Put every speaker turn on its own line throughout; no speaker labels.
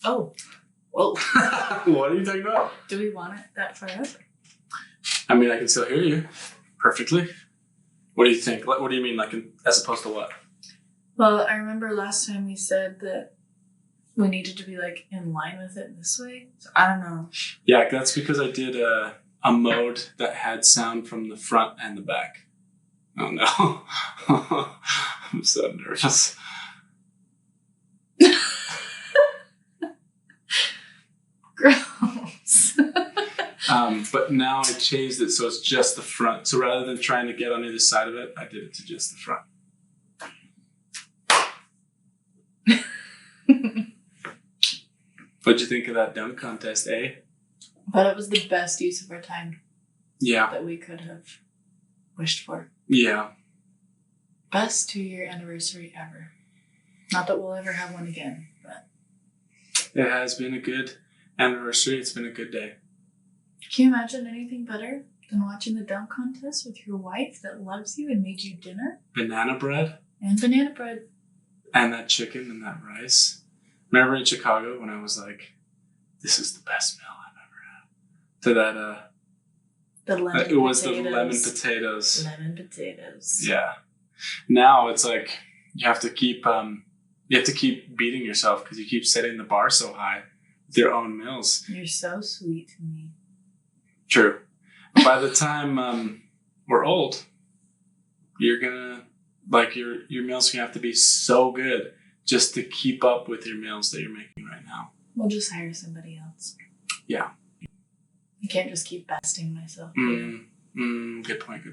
Oh. Whoa.
What are you talking about?
Do we want it that forever?
I mean, I can still hear you perfectly. What do you think? What do you mean, like, as opposed to what?
Well, I remember last time we said that we needed to be, like, in line with it this way. So I don't know.
Yeah, that's because I did a mode that had sound from the front and the back. Oh, no. I'm so nervous.
Gross.
But now I changed it so it's just the front. So rather than trying to get on either side of it, I did it to just the front. What'd you think of that dunk contest, eh?
But it was the best use of our time.
Yeah.
That we could have wished for.
Yeah.
Best 2-year anniversary ever. Not that we'll ever have one again, but
it has been a good anniversary. It's been a good day.
Can you imagine anything better than watching the dunk contest with your wife that loves you and made you dinner?
Banana bread.
And banana bread.
And that chicken and that rice. Remember in Chicago when I was like, this is the best meal I've ever had? To that,
the lemon
it
potatoes.
Was the lemon potatoes.
Lemon potatoes.
Yeah. Now it's like you have to keep beating yourself because you keep setting the bar so high with your own meals.
You're so sweet to me.
True. By the time we're old, you're gonna your meals are gonna have to be so good just to keep up with your meals that you're making right now.
We'll just hire somebody else.
Yeah.
I can't just keep besting myself.
Good point.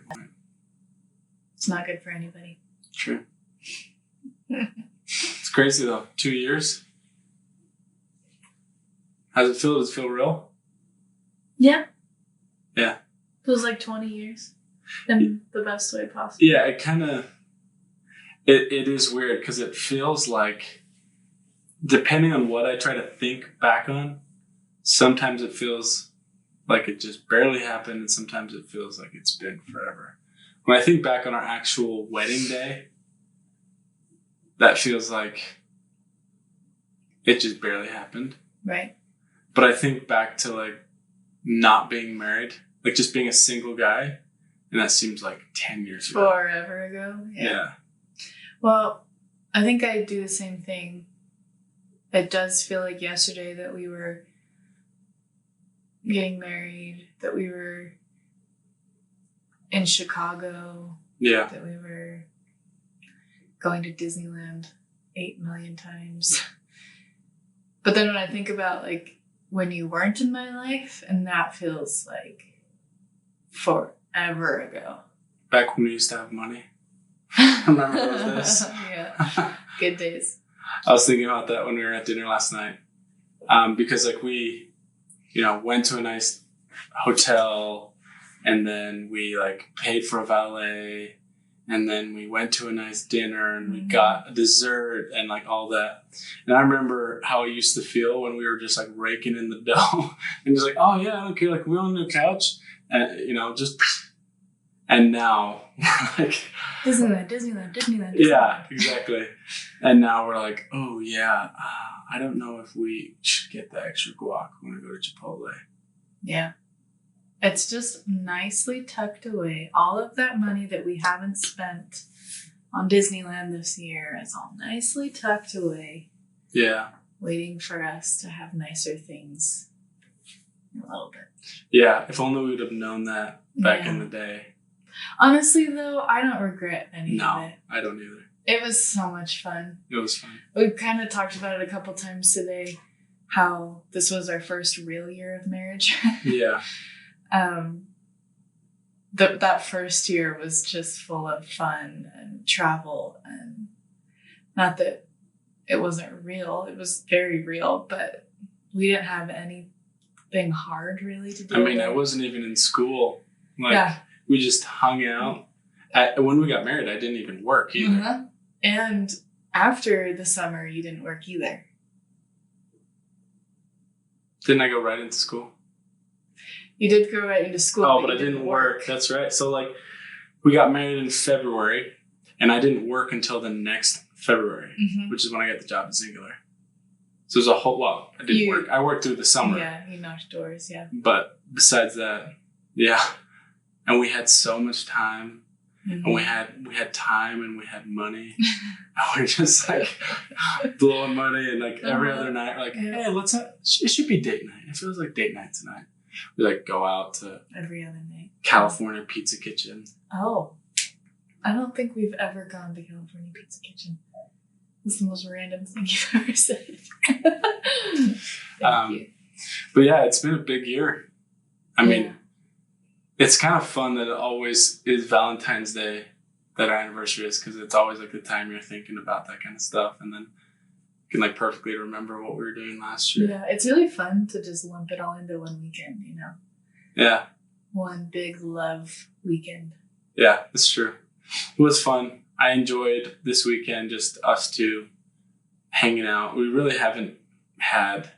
It's not good for anybody.
True. It's crazy though. 2 years. How's it feel? Does it feel real?
Yeah.
Yeah.
Feels like 20 years in the best way possible.
Yeah, it is weird because it feels like, depending on what I try to think back on, sometimes it feels like it just barely happened and sometimes it feels like it's been forever. When I think back on our actual wedding day, that feels like it just barely happened.
Right.
But I think back to like not being married, like just being a single guy, and that seems like 10 years ago.
Forever ago?
Yeah.
Well, I think I do the same thing. It does feel like yesterday that we were getting married, that we were in Chicago.
Yeah.
That we were going to Disneyland 8 million times. But then when I think about like when you weren't in my life, and that feels like forever ago.
Back when we used to have money. Remember those days?
Yeah. Good days.
I was thinking about that when we were at dinner last night. Because like we, went to a nice hotel and then we like paid for a valet and then we went to a nice dinner and we got a dessert and like all that. And I remember how I used to feel when we were just like raking in the dough and just like, oh yeah, okay, like we on the couch and and now we're like
Disneyland.
Yeah, exactly. And now we're like, oh yeah, I don't know if we should get the extra guac when we go to Chipotle.
Yeah. It's just nicely tucked away. All of that money that we haven't spent on Disneyland this year is all nicely tucked away.
Yeah.
Waiting for us to have nicer things in a little bit.
Yeah, if only we would have known that back in the day.
Honestly, though, I don't regret any of it.
No, I don't either.
It was so much fun.
It was fun.
We've kind of talked about it a couple times today, how this was our first real year of marriage.
Yeah.
That first year was just full of fun and travel, and not that it wasn't real. It was very real, but we didn't have anything hard really to do.
I mean, I wasn't even in school.
Yeah.
We just hung out. When we got married, I didn't even work either.
Mm-hmm. And after the summer, you didn't work either.
Didn't I go right into school?
You did go right into school.
Oh, but I didn't work. That's right. So, like, we got married in February, and I didn't work until the next February, which is when I got the job at Singular. So there's a whole, well, I did work. I worked through the summer.
Yeah, you knocked doors, yeah.
But besides that, yeah. And we had so much time. Mm-hmm. And we had time and we had money. And we're just like blowing money, and like every other night, we're like, hey, it should be date night. It feels like date night tonight. We like go out to
every other night.
California Pizza Kitchen.
Oh. I don't think we've ever gone to California Pizza Kitchen. This is the most random thing you've ever said. Thank you.
But yeah, it's been a big year. I mean, it's kind of fun that it always is Valentine's Day that our anniversary is, because it's always like the time you're thinking about that kind of stuff, and then you can like perfectly remember what we were doing last year.
Yeah, it's really fun to just lump it all into one weekend, you know?
Yeah.
One big love weekend.
Yeah, that's true. It was fun. I enjoyed this weekend, just us two hanging out. We really haven't had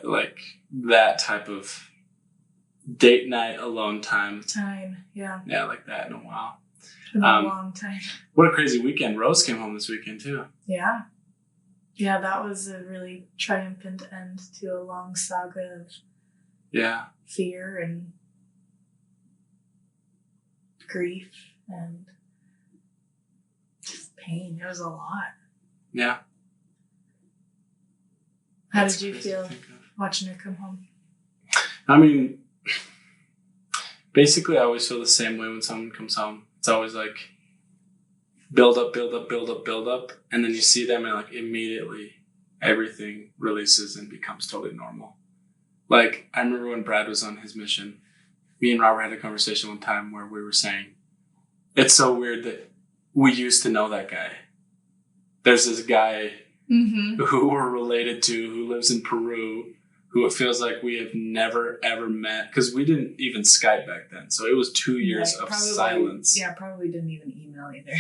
like that type of date night alone time. Yeah, like that in a while.
It's been a long time.
What a crazy weekend. Rose came home this weekend too.
Yeah, that was a really triumphant end to a long saga of fear and grief and just pain. It was a lot.
Yeah.
How did you feel watching her come home?
I mean, basically I always feel the same way when someone comes home. It's always like build up, and then you see them and like immediately everything releases and becomes totally normal. Like, I remember when Brad was on his mission, me and Robert had a conversation one time where we were saying, it's so weird that we used to know that guy. There's this guy who we're related to, who lives in Peru, who it feels like we have never, ever met, because we didn't even Skype back then. So it was 2 years of silence.
Yeah, probably didn't even email either.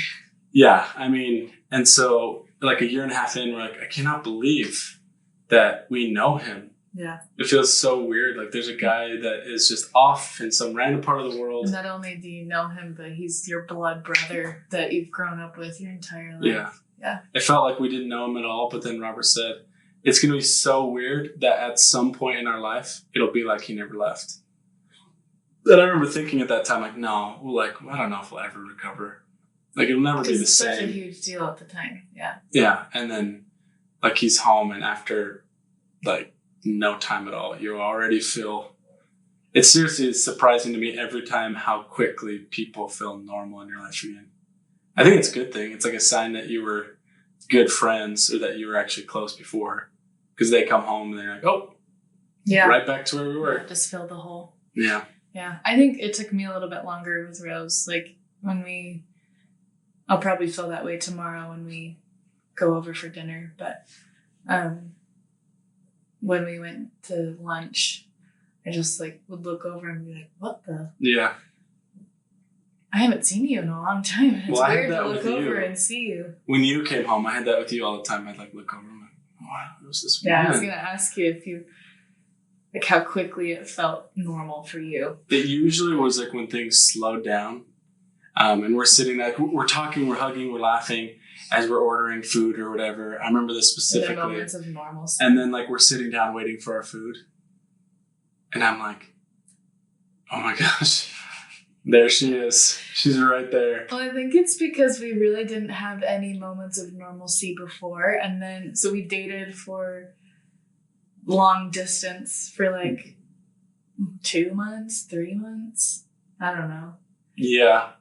Yeah, I mean, and so like a year and a half in, we're like, I cannot believe that we know him.
Yeah.
It feels so weird. Like there's a guy that is just off in some random part of the world.
And not only do you know him, but he's your blood brother that you've grown up with your entire life. Yeah.
It felt like we didn't know him at all, but then Robert said, it's going to be so weird that at some point in our life, it'll be like he never left. And I remember thinking at that time, like, no, like, I don't know if we'll ever recover. Like, it'll never be the same.
It's such a huge deal at the time, yeah.
Yeah, and then, like, he's home, and after, like, no time at all, you already feel... It's seriously surprising to me every time how quickly people feel normal in your life again. I think it's a good thing. It's like a sign that you were good friends or that you were actually close before. Because they come home and they're like, oh, right back to where we were.
Just fill the hole.
Yeah.
Yeah. I think it took me a little bit longer with Rose. Like I'll probably feel that way tomorrow when we go over for dinner. But when we went to lunch, I just like would look over and be like, what the?
Yeah.
I haven't seen you in a long time. It's weird to look over and see you.
When you came home, I had that with you all the time. I'd like look over and like, wow, who's this woman?
Yeah, I was going to ask you if you, like how quickly it felt normal for you.
It usually was like when things slowed down and we're sitting there, we're talking, we're hugging, we're laughing as we're ordering food or whatever. I remember this specifically.
The moments of normalcy.
And then like we're sitting down waiting for our food. And I'm like, oh my gosh. There she is. She's right there.
Well, I think it's because we really didn't have any moments of normalcy before. And then, so we dated for long distance for like 2 months, 3 months. I don't know.
Yeah.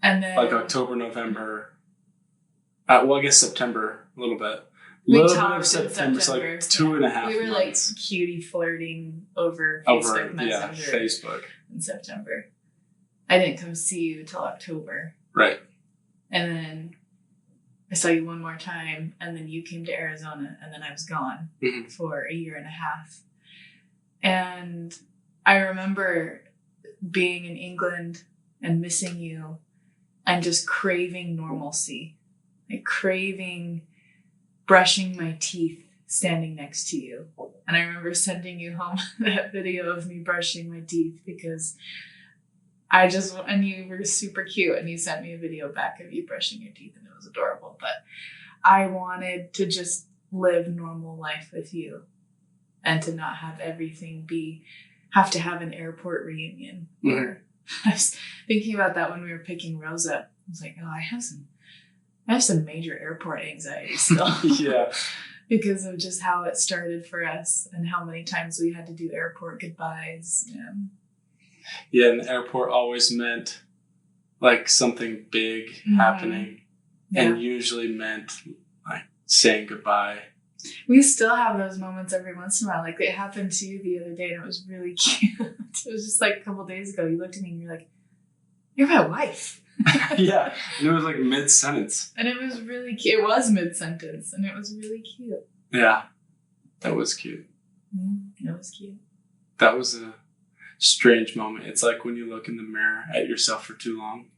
And then.
Like October, November. Well, I guess September, a little bit.
We
little
talked
bit of September, so like 2.5 months.
We were like cutie flirting over Facebook Messenger.
Facebook.
In September. I didn't come see you till October.
Right.
And then I saw you one more time, and then you came to Arizona, and then I was gone for a year and a half. And I remember being in England and missing you and just craving normalcy. Like craving brushing my teeth standing next to you. And I remember sending you home that video of me brushing my teeth because and you were super cute, and you sent me a video back of you brushing your teeth, and it was adorable. But I wanted to just live normal life with you and to not have everything have to have an airport reunion.
Mhm.
I was thinking about that when we were picking Rosa. I was like, oh, I have some major airport anxiety still.
Yeah.
Because of just how it started for us and how many times we had to do airport goodbyes.
Yeah, and the airport always meant like something big happening, and usually meant like saying goodbye.
We still have those moments every once in a while. Like it happened to you the other day, and it was really cute. It was just like a couple days ago. You looked at me and you're like, "You're my wife."
Yeah, and it was like mid-sentence.
And it was really cute. It was mid-sentence, and it was really cute.
Yeah, that was cute.
It was cute.
That was a strange moment. It's like when you look in the mirror at yourself for too long,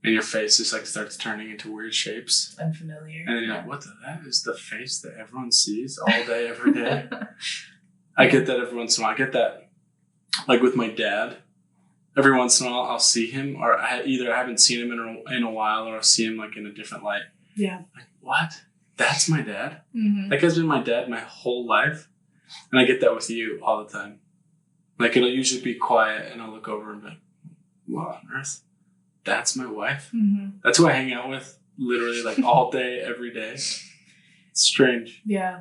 and your face just like starts turning into weird shapes.
Unfamiliar.
And then you're like, what that is the face that everyone sees all day, every day? I get that every once in a while. I get that like with my dad. Every once in a while I'll see him, or either I haven't seen him in a while, or I'll see him like in a different light.
Yeah.
Like, what? That's my dad?
Mm-hmm.
That guy's been my dad my whole life. And I get that with you all the time. Like it'll usually be quiet and I'll look over and be like, what on earth? That's my wife?
Mm-hmm.
That's who I hang out with literally like all day, every day. It's strange.
Yeah.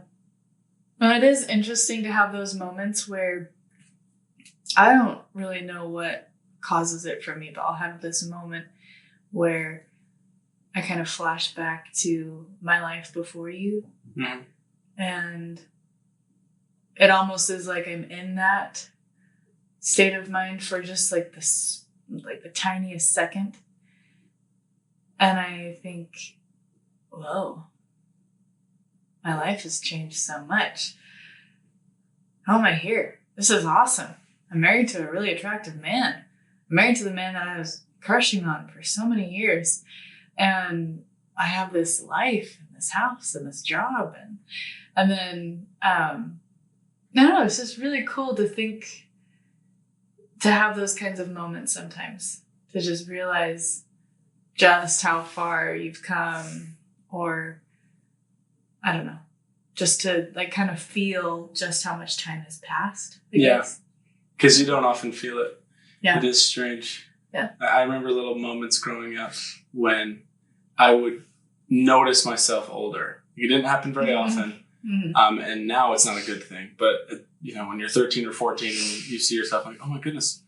Well, it is interesting to have those moments where I don't really know what causes it for me, but I'll have this moment where I kind of flash back to my life before you.
Mm-hmm.
And it almost is like I'm in that state of mind for just like this, like the tiniest second. And I think, whoa, my life has changed so much. How am I here? This is awesome. I'm married to a really attractive man. I'm married to the man that I was crushing on for so many years. And I have this life and this house and this job. And then, I don't know, it's just really cool to think, to have those kinds of moments sometimes, to just realize just how far you've come, or I don't know, just to like kind of feel just how much time has passed. I guess.
Because you don't often feel it.
Yeah.
It is strange.
Yeah.
I remember little moments growing up when I would notice myself older. It didn't happen very often. Mm-hmm. And now it's not a good thing. But, when you're 13 or 14 and you see yourself like, oh my goodness,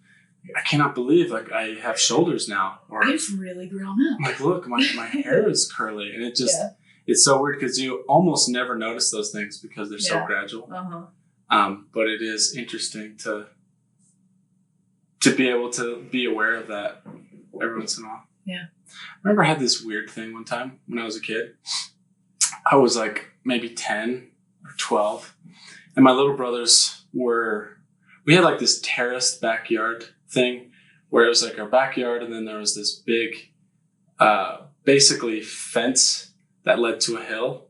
I cannot believe like I have shoulders now. Or
I've really grown up.
Like, look, my hair is curly. And it just, it's so weird because you almost never notice those things because they're so gradual.
Uh-huh.
But it is interesting to be able to be aware of that every once in a while.
Yeah.
I remember I had this weird thing one time when I was a kid. I was like maybe 10 or 12. And my little brothers we had like this terraced backyard thing where it was like our backyard, and then there was this big, basically fence that led to a hill.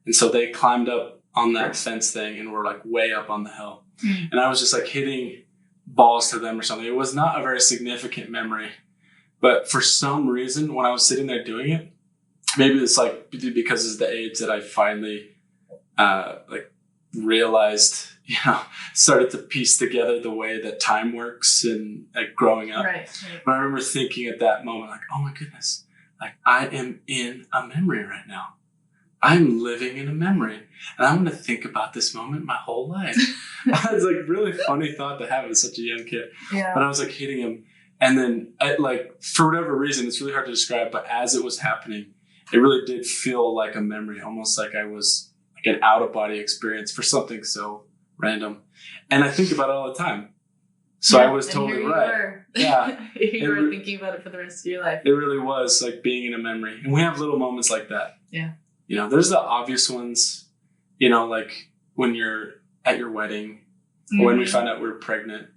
And so they climbed up on that fence thing and were like way up on the hill. Mm. And I was just like hitting balls to them or something. It was not a very significant memory, but for some reason when I was sitting there doing it, maybe it's like because it's the age that I finally realized, started to piece together the way that time works and like growing up.
Right.
But I remember thinking at that moment, like, oh my goodness, like I am in a memory right now. I'm living in a memory, and I'm going to think about this moment my whole life. It's like really funny thought to have as such a young kid. Yeah. But I was like hitting him, and then for whatever reason, it's really hard to describe, but as it was happening, it really did feel like a memory, almost like I was like an out of body experience for something so random. And I think about it all the time. So I was totally right. Yeah.
You were thinking about it for the rest of your life.
It really was like being in a memory, and we have little moments like that.
Yeah.
There's the obvious ones, like when you're at your wedding, or when we found out we were pregnant.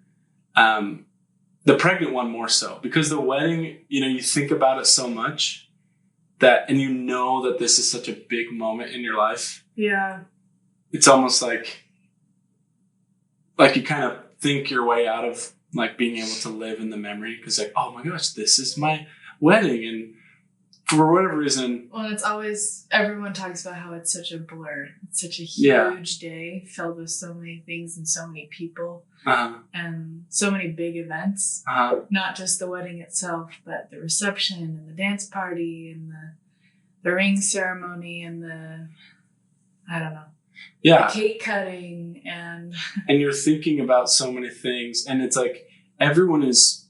The pregnant one more so, because the wedding, you think about it so much and that this is such a big moment in your life.
Yeah.
It's almost like you kind of think your way out of like being able to live in the memory, because like, oh my gosh, this is my wedding. for whatever reason.
Well, it's always, everyone talks about how it's such a blur. It's such a
Yeah.
huge day filled with so many things and so many people
Uh-huh.
and so many big events.
Uh-huh.
Not just the wedding itself, but the reception and the dance party and the ring ceremony and the, I don't know,
Yeah.
the cake cutting and
you're thinking about so many things, and it's like everyone is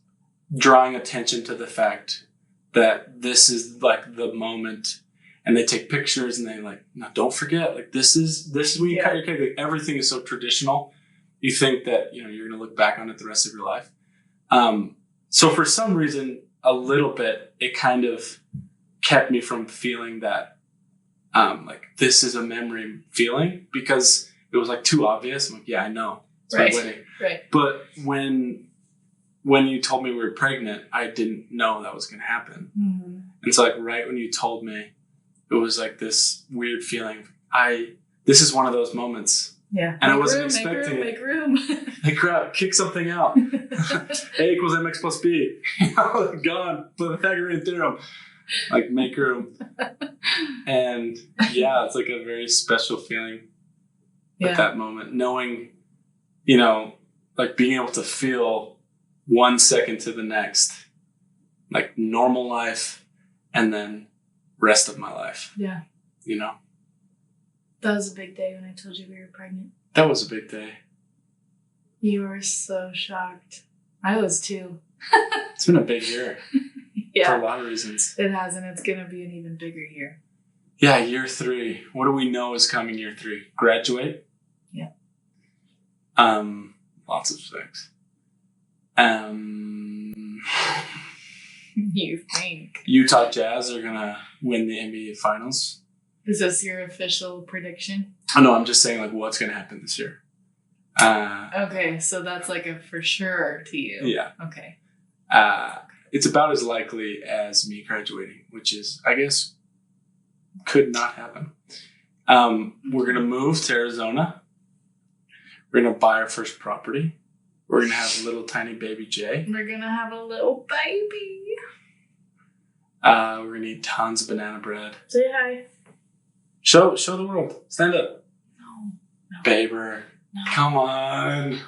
drawing attention to the fact that this is like the moment, and they take pictures and they like, no, don't forget, like this is when you cut your cake. Like, everything is so traditional. You think that, you know, you're going to look back on it the rest of your life. So for some reason, a little bit, it kind of kept me from feeling that, like this is a memory feeling, because it was like too obvious. I'm like, yeah, I know. It's my wedding.
Right.
But when you told me we were pregnant, I didn't know that was going to happen.
Mm-hmm.
And so like right when you told me, it was like this weird feeling. This is one of those moments.
Yeah.
And I wasn't expecting it.
Make room.
Like, crap, kick something out. A equals mx plus b. Gone. Pythagorean theorem. Like, make room. And yeah, it's like a very special feeling at that moment. Knowing, you know, like being able to feel 1 second to the next, like normal life, and then rest of my life.
Yeah.
You know?
That was a big day when I told you we were pregnant.
That was a big day.
You were so shocked. I was too.
It's been a big year.
Yeah.
For a lot of reasons.
It has, and it's going to be an even bigger year.
Yeah, year 3. What do we know is coming year 3? Graduate?
Yeah.
Lots of things.
You think.
Utah Jazz are going to win the NBA Finals.
Is this your official prediction?
Oh, no, I'm just saying, like, what's going to happen this year.
Okay, so that's like a for sure to you.
Yeah.
Okay.
It's about as likely as me graduating, which is, I guess, could not happen. We're going to move to Arizona. We're going to buy our first property. We're going to have a little tiny baby Jay.
We're going to have a little baby.
We're going to eat tons of banana bread.
Say hi.
Show the world. Stand up.
No.
Baber.
No.
Come on.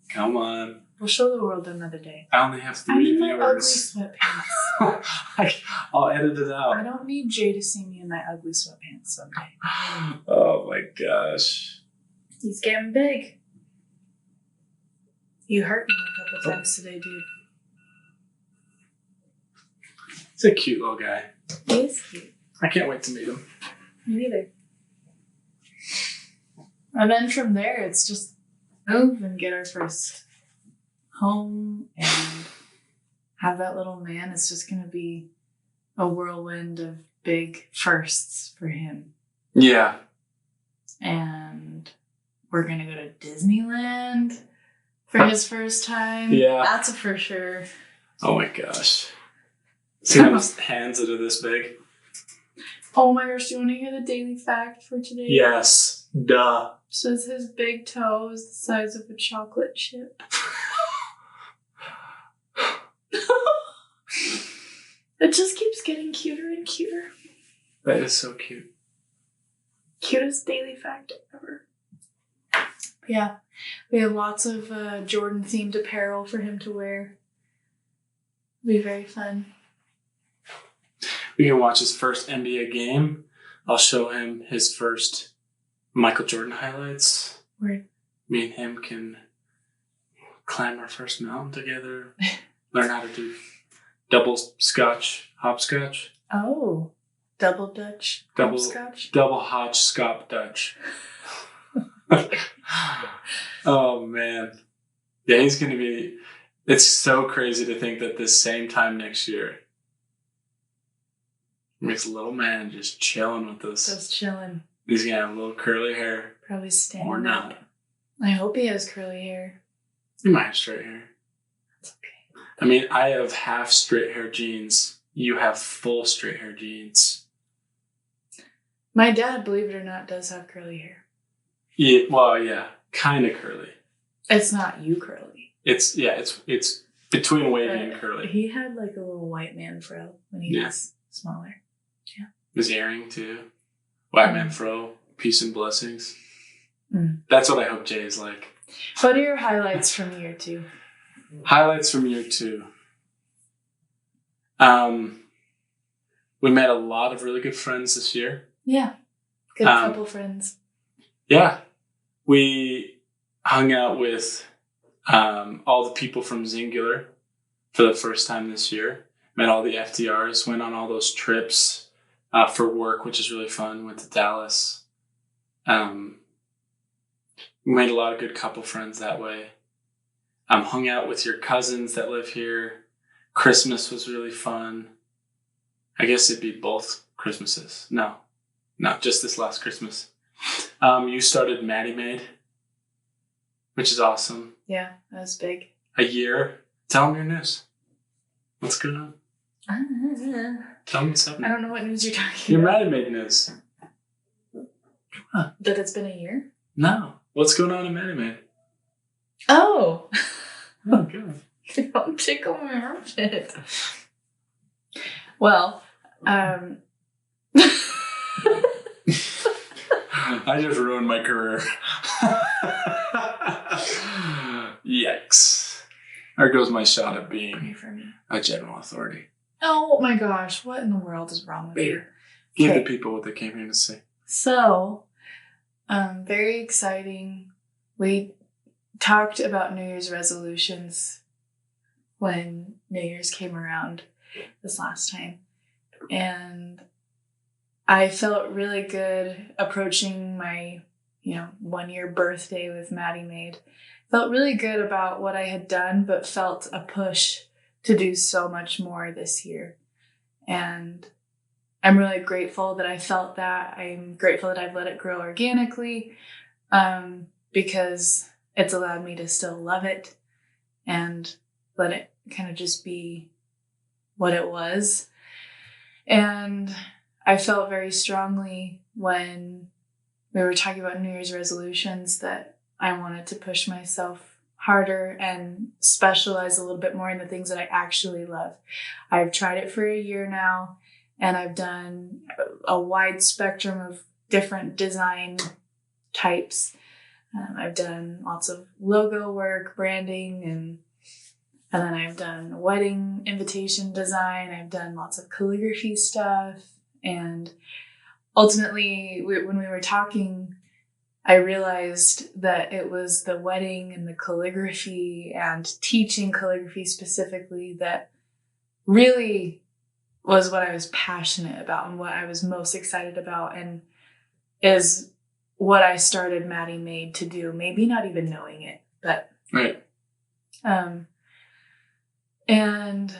Come on.
We'll show the world another day.
I only have 3
I'm in my ugly
viewers.
sweatpants.
I'll edit it out.
I don't need Jay to see me in my ugly sweatpants someday.
Oh my gosh.
He's getting big. You hurt me a couple times today, dude.
He's a cute little guy.
He is cute.
I can't wait to meet him.
Me neither. And then from there, it's just move and get our first home and have that little man. It's just going to be a whirlwind of big firsts for him.
Yeah.
And we're going to go to Disneyland for his first time.
Yeah.
That's a for sure.
Oh my gosh. See his hands that are this big?
Oh my gosh, do you want to hear the daily fact for today?
Yes. Duh.
It says his big toe is the size of a chocolate chip. It just keeps getting cuter and cuter.
That is so cute.
Cutest daily fact ever. Yeah. We have lots of Jordan themed apparel for him to wear. It'll be very fun.
We can watch his first NBA game. I'll show him his first Michael Jordan highlights.
Word.
Me and him can climb our first mountain together. Learn how to do double scotch, hopscotch.
Oh. Double Dutch. Hopscotch.
Double hotch scop Dutch. Oh man. Yeah, he's gonna be. It's so crazy to think that this same time next year, this little man just chilling with us.
Just chilling.
He's gonna have a little curly hair.
Probably standing
Or not.
up. I hope he has curly hair.
He might have straight hair.
That's okay.
I mean, I have half straight hair genes. You have full straight hair genes.
My dad, believe it or not, does have curly hair.
Yeah, well, yeah, kind of curly.
It's not you curly.
It's between wavy and curly.
He had like a little white man fro when he was smaller. Yeah.
is airing too. White Man Fro, peace and blessings.
Mm.
That's what I hope Jay is like.
What are your highlights from year 2?
Highlights from year 2. We met a lot of really good friends this year.
Yeah. Good couple friends.
Yeah. We hung out with all the people from Singular for the first time this year. Met all the FDRs, went on all those trips for work, which is really fun. Went to Dallas. We made a lot of good couple friends that way. Hung out with your cousins that live here. Christmas was really fun. I guess it'd be both Christmases. No, just this last Christmas. You started Maddy Made, which is awesome.
Yeah, that was big.
A year. Tell them your news. What's going on? Tell me what's happening.
I don't know what news you're talking
Your
about.
Maddy Made news.
That it's been a year?
No. What's going on in Maddy Made?
Oh.
Oh, good.
Don't tickle my armpit. Well,
I just ruined my career. Yikes. There goes my shot at
pray
being
for me.
a general authority.
Oh my gosh, what in the world is wrong with you?
Give
Okay.
the people what they came here to see.
So, very exciting. We talked about New Year's resolutions when New Year's came around this last time. And I felt really good approaching my, 1-year birthday with Maddy Made. Felt really good about what I had done, but felt a push to do so much more this year. And I'm really grateful that I felt that. I'm grateful that I've let it grow organically, because it's allowed me to still love it and let it kind of just be what it was. And I felt very strongly when we were talking about New Year's resolutions that I wanted to push myself harder and specialize a little bit more in the things that I actually love. I've tried it for a year now, and I've done a wide spectrum of different design types. I've done lots of logo work, branding, and then I've done wedding invitation design. I've done lots of calligraphy stuff. And ultimately, when we were talking, I realized that it was the wedding and the calligraphy and teaching calligraphy specifically that really was what I was passionate about and what I was most excited about, and is what I started Maddy Made to do. Maybe not even knowing it, but
Right.
And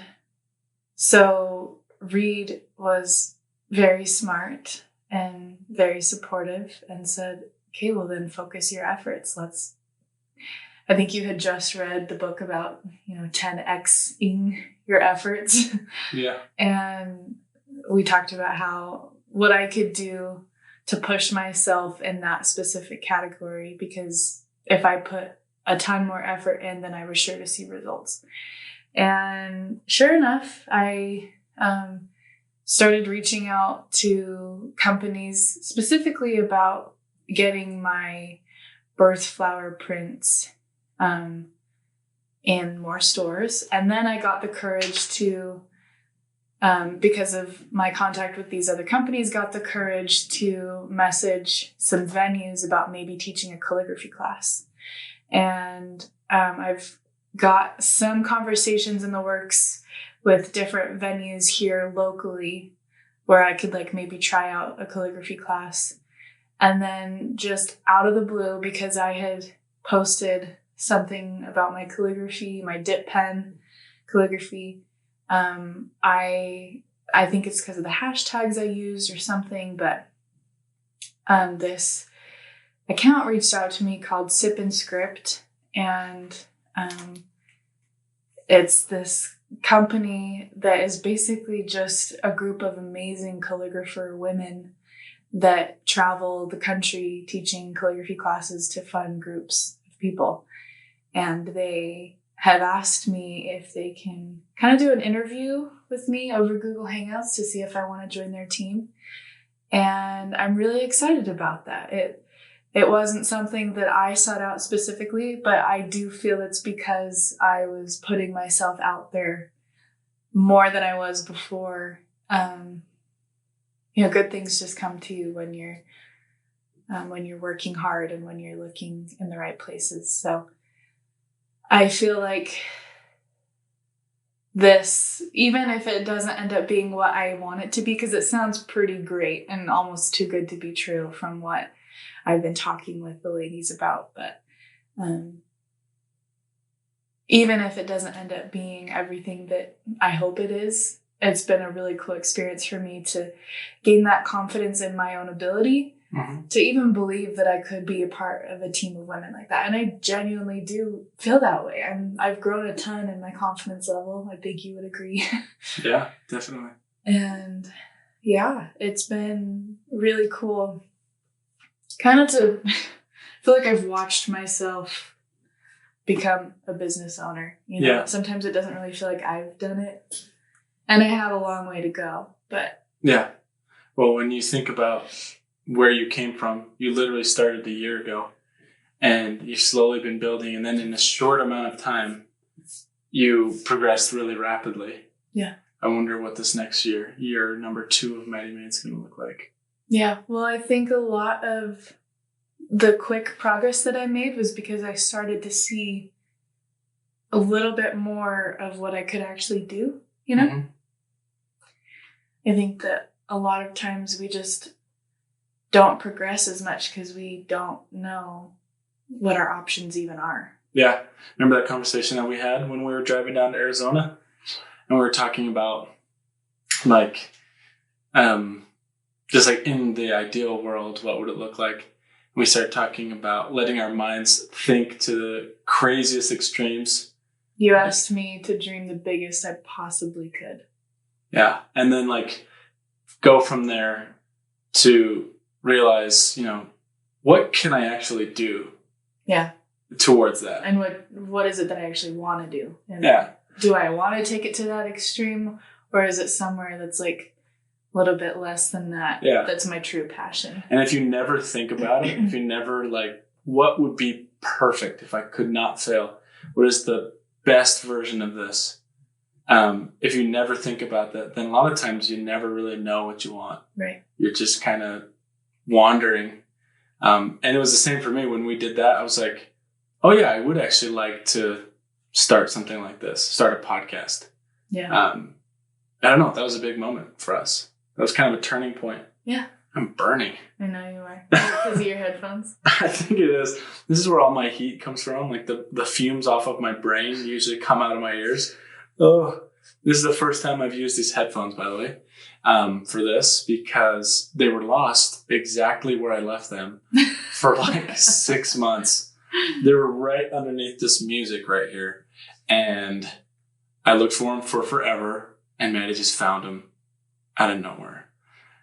so Reed was very smart and very supportive and said, okay, well then focus your efforts. I think you had just read the book about, 10xing your efforts.
Yeah.
And we talked about what I could do to push myself in that specific category, because if I put a ton more effort in, then I was sure to see results. And sure enough, I started reaching out to companies specifically about getting my birth flower prints in more stores. And then I got the courage to, because of my contact with these other companies, got the courage to message some venues about maybe teaching a calligraphy class. And I've got some conversations in the works with different venues here locally where I could maybe try out a calligraphy class. And then just out of the blue, because I had posted something about my calligraphy, my dip pen calligraphy, I think it's because of the hashtags I used or something, but this account reached out to me called Sip and Script, and it's this company that is basically just a group of amazing calligrapher women that travel the country teaching calligraphy classes to fun groups of people. And they have asked me if they can kind of do an interview with me over Google Hangouts to see if I want to join their team. And I'm really excited about that. It wasn't something that I sought out specifically, but I do feel it's because I was putting myself out there more than I was before. Good things just come to you when you're working hard and when you're looking in the right places. So I feel like this, even if it doesn't end up being what I want it to be, because it sounds pretty great and almost too good to be true from what I've been talking with the ladies about, but even if it doesn't end up being everything that I hope it is, it's been a really cool experience for me to gain that confidence in my own ability, to even believe that I could be a part of a team of women like that. And I genuinely do feel that way. I've grown a ton in my confidence level. I think you would agree.
Yeah, definitely.
And yeah, it's been really cool. Kind of to feel like I've watched myself become a business owner.
Yeah.
Sometimes it doesn't really feel like I've done it. And I have a long way to go. But
yeah. Well, when you think about where you came from, you literally started a year ago and you've slowly been building. And then in a short amount of time, you progressed really rapidly.
Yeah.
I wonder what this next year number 2 of Maddy Maid's going to look like.
Yeah. Well, I think a lot of the quick progress that I made was because I started to see a little bit more of what I could actually do, I think that a lot of times we just don't progress as much because we don't know what our options even are.
Yeah. Remember that conversation that we had when we were driving down to Arizona? And we were talking about just like in the ideal world, what would it look like? And we started talking about letting our minds think to the craziest extremes.
You asked me to dream the biggest I possibly could.
Yeah. And then go from there to realize, what can I actually do?
Yeah.
Towards that.
And what is it that I actually want to do? And do I want to take it to that extreme, or is it somewhere that's a little bit less than that?
Yeah.
That's my true passion.
And if you never think about it, if you never what would be perfect if I could not fail? What is the best version of this? If you never think about that, then a lot of times you never really know what you want.
Right.
You're just kind of wandering. And it was the same for me when we did that. I was like, oh yeah, I would actually like to start something like this, start a podcast.
Yeah.
I don't know. That was a big moment for us. That was kind of a turning point.
Yeah.
I'm burning.
I know you are. Because of your headphones?
I think it is. This is where all my heat comes from. The fumes off of my brain usually come out of my ears. Oh, this is the first time I've used these headphones, by the way, for this, because they were lost exactly where I left them for 6 months. They were right underneath this music right here. And I looked for them for forever, and Maddy just found them out of nowhere.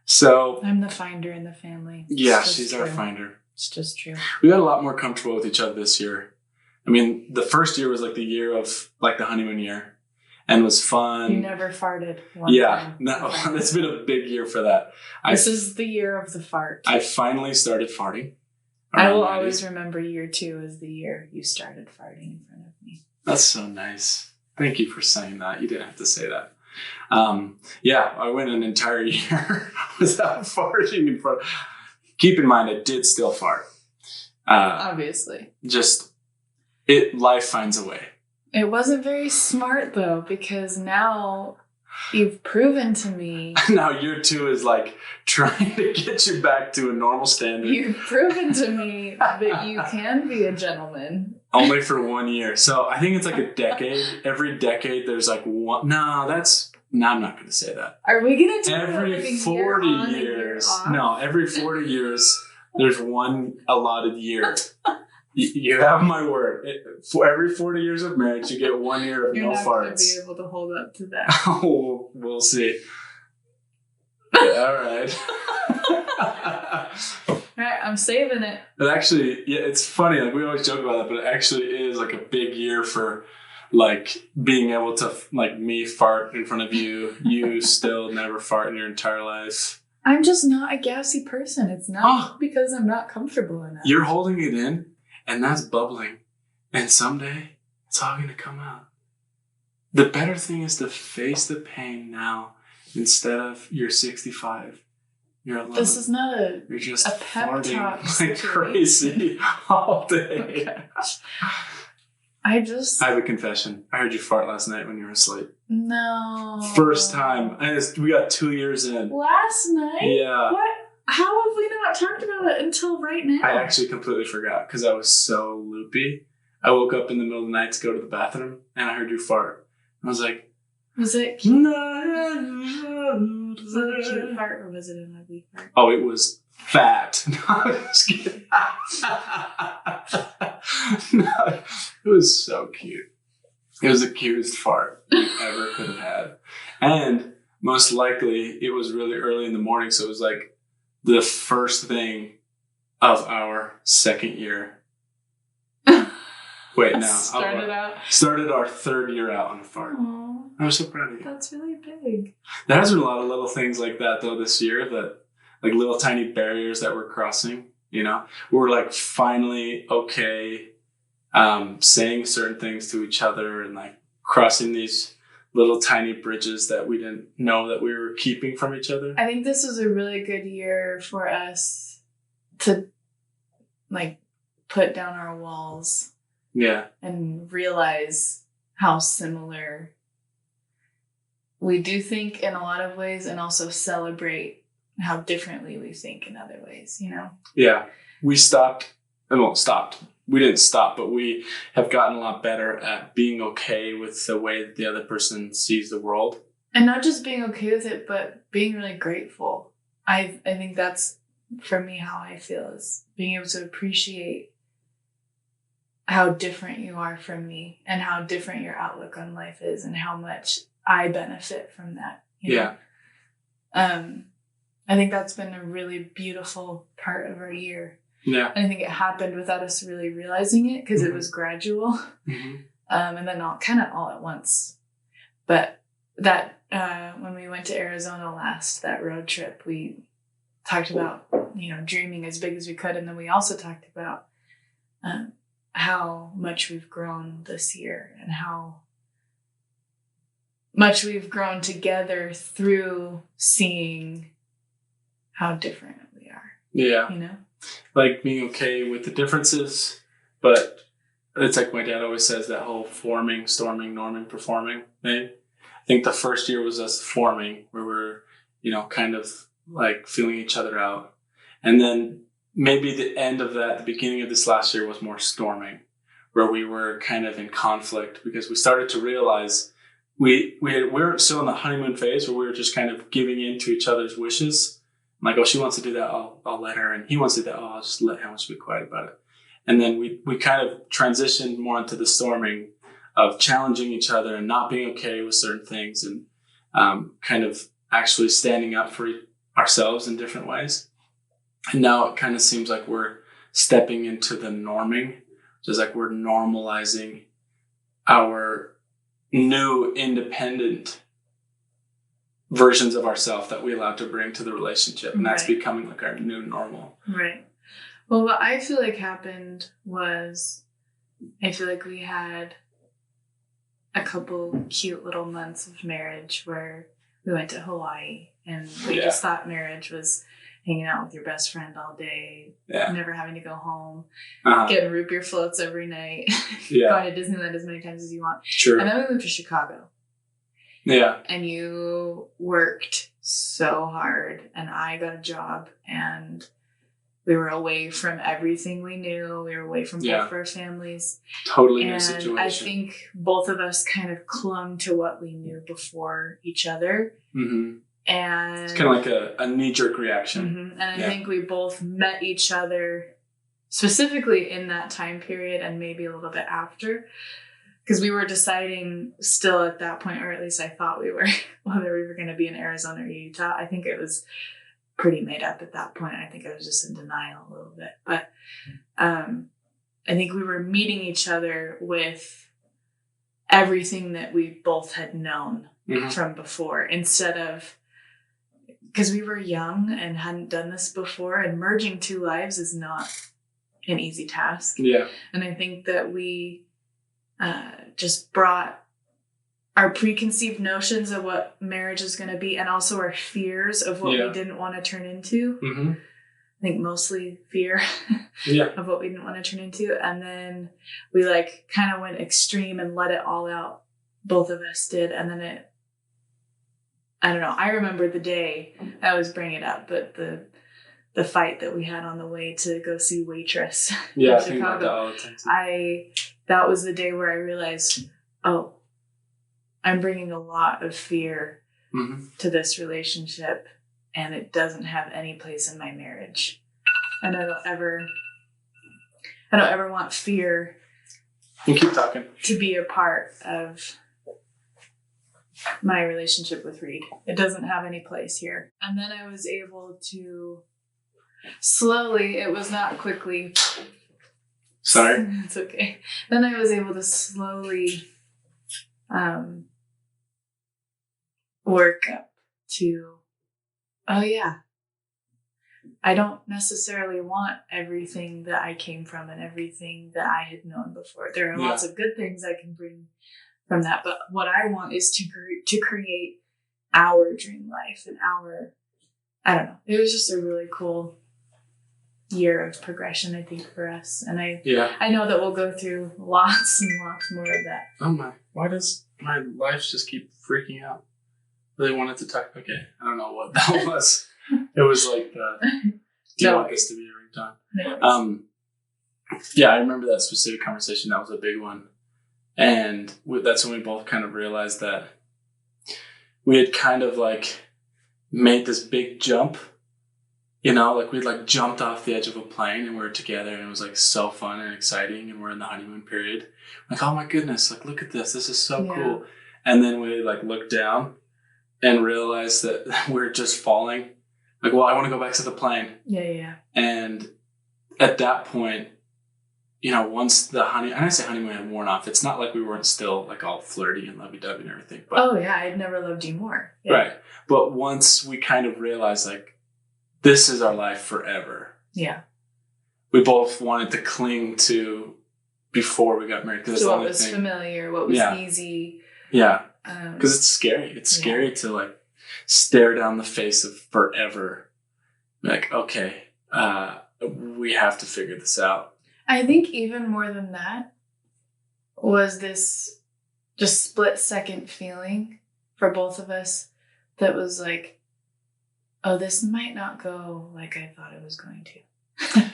So
I'm the finder in the family.
Yeah, she's our finder.
It's just true.
We got a lot more comfortable with each other this year. I mean, the first year was the year of the honeymoon year, and was fun.
You never farted. Time.
No, it's been a big year for that.
This is the year of the fart.
I finally started farting.
I will always remember year 2 as the year you started farting in front of me.
That's so nice. Thank you for saying that. You didn't have to say that. I went an entire year without farting in front. Keep in mind, I did still fart.
Obviously.
Life finds a way.
It wasn't very smart, though, because now you've proven to me.
Now year 2 is trying to get you back to a normal standard.
You've proven to me that you can be a gentleman.
Only for 1 year. So I think it's a decade. Every decade there's one. No, I'm not going to say that.
Are we going to do
every 40 years? No, every 40 years there's one allotted year. You have my word. For every 40 years of marriage, you get 1 year of no farts.
You're not going to be able to hold up to that.
Oh, we'll see. Yeah, all right.
All right, I'm saving it.
But actually, it's funny. We always joke about that, but it actually is a big year for like being able to like me fart in front of you, you still never fart in your entire life.
I'm just not a gassy person. It's not because I'm not comfortable enough.
You're holding it in, and that's bubbling. And someday, it's all going to come out. The better thing is to face the pain now instead of you're 65. You're 11.
This is not
you're just
a pep
farting
talk
like crazy all day.
I
have a confession. I heard you fart last night when you were asleep.
No.
First time. We got 2 years in.
Last night?
Yeah.
What? How have we not talked about it until right now?
I actually completely forgot because I was so loopy. I woke up in the middle of the night to go to the bathroom and I heard you fart. I was like,
was it cute? Was it a cute fart or was it an ugly fart?
Oh, it was fat. No, I'm just kidding. No, it was so cute. It was the cutest fart we ever could have had. And most likely it was really early in the morning. So it was like the first thing of our second year. Wait, no. Started our third year out on a fart.
Aww,
I was so proud of you.
That's really big.
There has been a lot of little things like that though this year that like little tiny barriers that we're crossing, you know? We're like finally okay saying certain things to each other and like crossing these little tiny bridges that we didn't know that we were keeping from each other.
I think this was a really good year for us to like put down our walls.
Yeah.
And realize how similar we do think in a lot of ways and also celebrate how differently we think in other ways, you know?
Yeah. We stopped. We didn't stop, but we have gotten a lot better at being okay with the way that the other person sees the world.
And not just being okay with it, but being really grateful. I think that's, for me, how I feel is being able to appreciate how different you are from me and how different your outlook on life is and how much I benefit from that. You know? I think that's been a really beautiful part of our year.
Yeah.
And I think it happened without us really realizing it because it was gradual.
Mm-hmm.
And then all at once. But that when we went to Arizona last, that road trip, we talked about, you know, dreaming as big as we could. And then we also talked about how much we've grown this year and how much we've grown together through seeing how different we are.
Yeah.
You know?
Like being okay with the differences, but it's like my dad always says, that whole forming, storming, norming, performing thing. I think the first year was us forming, where we're, you know, kind of like feeling each other out. And then maybe the end of that, the beginning of this last year was more storming, where we were kind of in conflict because we started to realize we weren't still in the honeymoon phase where we were just kind of giving in to each other's wishes. I'm like, oh, she wants to do that, I'll let her. And he wants to do that, I'll just let him, be quiet about it. And then we kind of transitioned more into the storming of challenging each other and not being okay with certain things and kind of actually standing up for ourselves in different ways. And now it kind of seems like we're stepping into the norming, which is like we're normalizing our new independent versions of ourselves that we allow to bring to the relationship. And that's becoming like our new normal.
Right. Well, what I feel like happened was I feel like we had a couple cute little months of marriage where we went to Hawaii and we just thought marriage was hanging out with your best friend all day, never having to go home, getting root beer floats every night, going to Disneyland as many times as you want.
True.
And then we moved to Chicago.
Yeah.
And you worked so hard and I got a job and we were away from everything we knew. We were away from both of our families.
Totally new situation.
I think both of us kind of clung to what we knew before each other.
Mm-hmm.
And
it's kind of like a knee-jerk reaction.
Mm-hmm. And I think we both met each other specifically in that time period and maybe a little bit after. Because we were deciding still at that point, or at least I thought we were, whether we were going to be in Arizona or Utah. I think it was pretty made up at that point. I think I was just in denial a little bit. But I think we were meeting each other with everything that we both had known
Mm-hmm.
from before, instead of, because we were young and hadn't done this before, and merging two lives is not an easy task.
Yeah.
And I think that we just brought our preconceived notions of what marriage is going to be, and also our fears of what we didn't want to turn into.
Mm-hmm.
I think mostly fear of what we didn't want to turn into. And then we like kind of went extreme and let it all out. Both of us did. And then I don't know. I remember the day, I always bring it up, but the fight that we had on the way to go see Waitress
Yeah,
in
I think about that
Chicago.
all the time too.
That was the day where I realized, oh, I'm bringing a lot of fear to this relationship, and it doesn't have any place in my marriage. And I don't ever want fear
You keep talking.
to be a part of my relationship with Reed. It doesn't have any place here. And then I was able to slowly, it was not quickly.
Sorry.
It's okay. Then I was able to slowly work up to, oh yeah, I don't necessarily want everything that I came from and everything that I had known before. There are lots of good things I can bring from that, but what I want is to create our dream life and I don't know. It was just a really cool year of progression, I think, for us. And I know that we'll go through lots and lots more of that.
Oh my, why does my life just keep freaking out? Really wanted to talk. Okay, I don't know what that was. It was like do you want this to be a ringtone?
No.
Yeah, I remember that specific conversation. That was a big one. And that's when we both kind of realized that we had kind of like made this big jump, you know, like we'd like jumped off the edge of a plane and we were together and it was like so fun and exciting and we're in the honeymoon period. Like, oh my goodness, like look at this. This is so cool. And then we like looked down and realized that we're just falling. Like, well, I want to go back to the plane.
Yeah.
And at that point, you know, once the honeymoon had worn off, it's not like we weren't still like all flirty and lovey-dovey and everything. But,
oh yeah, I'd never loved you more. Yeah.
Right. But once we kind of realized like, this is our life forever.
Yeah.
We both wanted to cling to before we got married.
So what was familiar, what was easy.
Yeah. Because it's scary. It's scary to like stare down the face of forever. Like, okay, we have to figure this out.
I think even more than that was this just split second feeling for both of us that was like, oh, this might not go like I thought it was going to.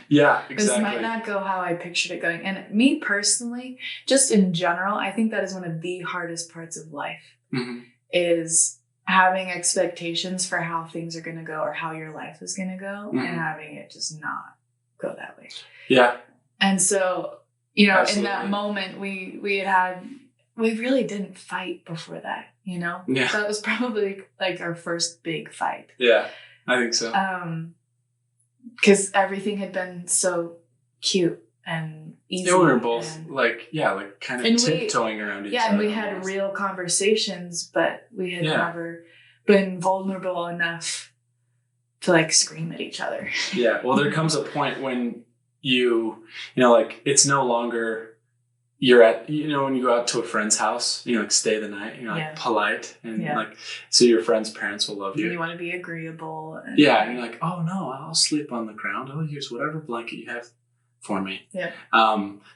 Yeah, exactly.
This might not go how I pictured it going. And me personally, just in general, I think that is one of the hardest parts of life is having expectations for how things are going to go or how your life is going to go and having it just not go that way.
Yeah.
And so, you know,
Absolutely.
in that moment, we really didn't fight before that, you know?
Yeah.
That was probably like our first big fight.
Yeah, I think so.
Because everything had been so cute and easy.
Yeah, we were both kind of tiptoeing around each other.
Yeah, and we had real conversations, but we had never been vulnerable enough to like scream at each other.
Yeah, well, there comes a point when you know, like it's no longer you're at, you know, when you go out to a friend's house, you know, like stay the night, you're like polite and like, so your friend's parents will love you.
You want to be agreeable. And
and you're like, oh no, I'll sleep on the ground. Oh, here's whatever blanket you have for me.
Yeah.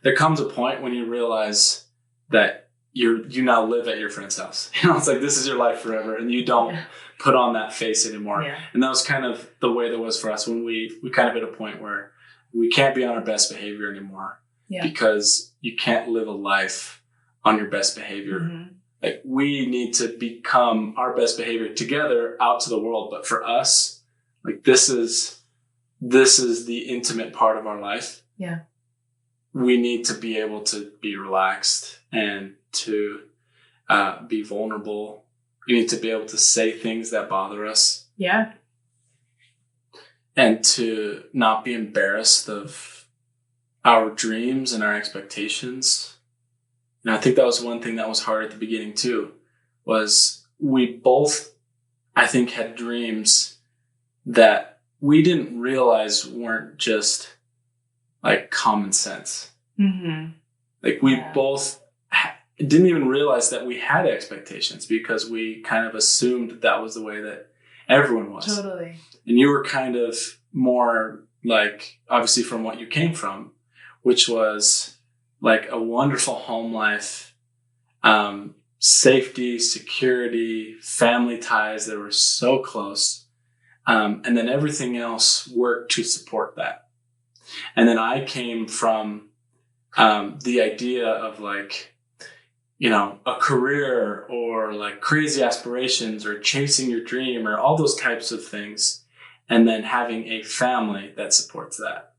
There comes a point when you realize that you now live at your friend's house. You know, it's like, this is your life forever and you don't put on that face anymore. Yeah. And that was kind of the way that was for us when we kind of hit a point where we can't be on our best behavior anymore because you can't live a life on your best behavior. Mm-hmm. Like we need to become our best behavior together out to the world. But for us, like this is the intimate part of our life.
Yeah.
We need to be able to be relaxed and to be vulnerable. We need to be able to say things that bother us.
Yeah.
And to not be embarrassed of our dreams and our expectations. And I think that was one thing that was hard at the beginning too, was we both, I think, had dreams that we didn't realize weren't just like common sense.
Mm-hmm.
Like we both didn't even realize that we had expectations because we kind of assumed that was the way that everyone was.
Totally.
And you were kind of more like, obviously from what you came from, which was like a wonderful home life, safety, security, family ties that were so close. And then everything else worked to support that. And then I came from the idea of like, you know, a career or like crazy aspirations or chasing your dream or all those types of things. And then having a family that supports that.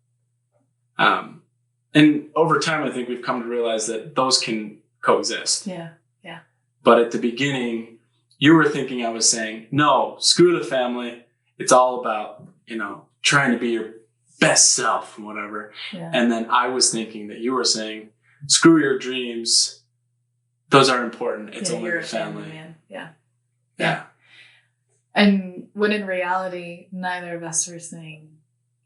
And over time, I think we've come to realize that those can coexist.
Yeah, yeah.
But at the beginning, you were thinking I was saying, no, screw the family. It's all about, you know, trying to be your best self and whatever.
Yeah.
And then I was thinking that you were saying, screw your dreams. Those aren't important. It's only your family.
Man.
Yeah.
And when in reality, neither of us were saying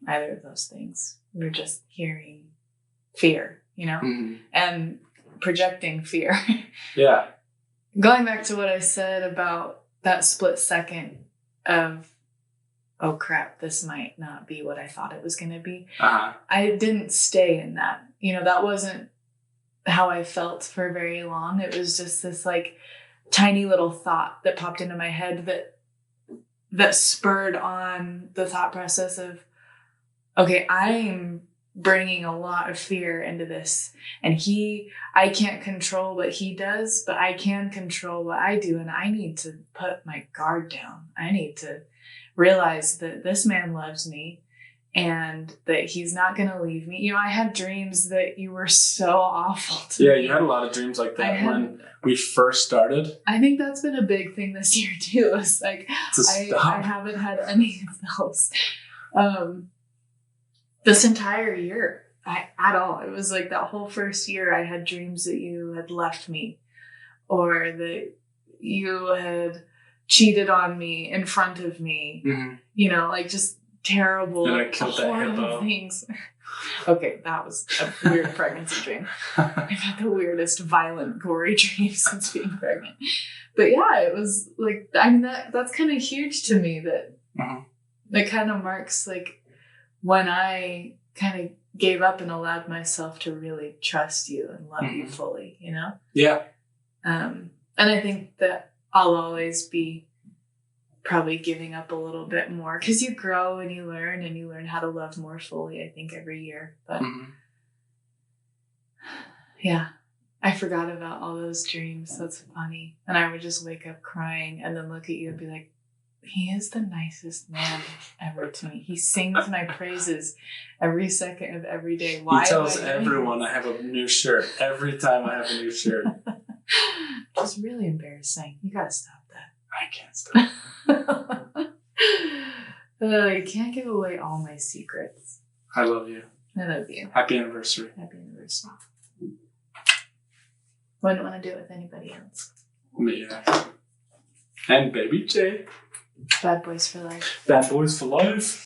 either of those things. We were just hearing fear, you know, and projecting fear.
Yeah.
Going back to what I said about that split second of, oh crap, this might not be what I thought it was going to be. I didn't stay in that. You know, that wasn't how I felt for very long. It was just this like tiny little thought that popped into my head that spurred on the thought process of, okay, I'm bringing a lot of fear into this, and I can't control what he does, but I can control what I do, and I need to put my guard down. I need to realize that this man loves me and that he's not going to leave me. You know, I had dreams that you were so awful to me.
Yeah, you had a lot of dreams like that when we first started.
I think that's been a big thing this year too. It's like, I haven't had any of those. This entire year, at all. It was like that whole first year I had dreams that you had left me, or that you had cheated on me in front of me. You know, like just terrible,
and I killed
horrible things. Okay, that was a weird pregnancy dream. I've had the weirdest, violent, gory dream since being pregnant. But yeah, it was like, I mean, that's kind of huge to me, that that kind of marks like when I kind of gave up and allowed myself to really trust you and love you fully, you know?
Yeah.
And I think that I'll always be probably giving up a little bit more, because you grow and you learn how to love more fully, I think, every year. But yeah, I forgot about all those dreams. That's funny. And I would just wake up crying and then look at you and be like, he is the nicest man ever to me. He sings my praises every second of every day. Why? He
tells everyone I have a new shirt every time I have a new shirt.
It's really embarrassing. You gotta stop that.
I can't stop.
You can't give away all my secrets.
I love you.
I love you.
Happy anniversary.
Happy anniversary. Wouldn't want to do it with anybody else.
Me either. And baby J.
Bad boys for life.
Bad boys for life.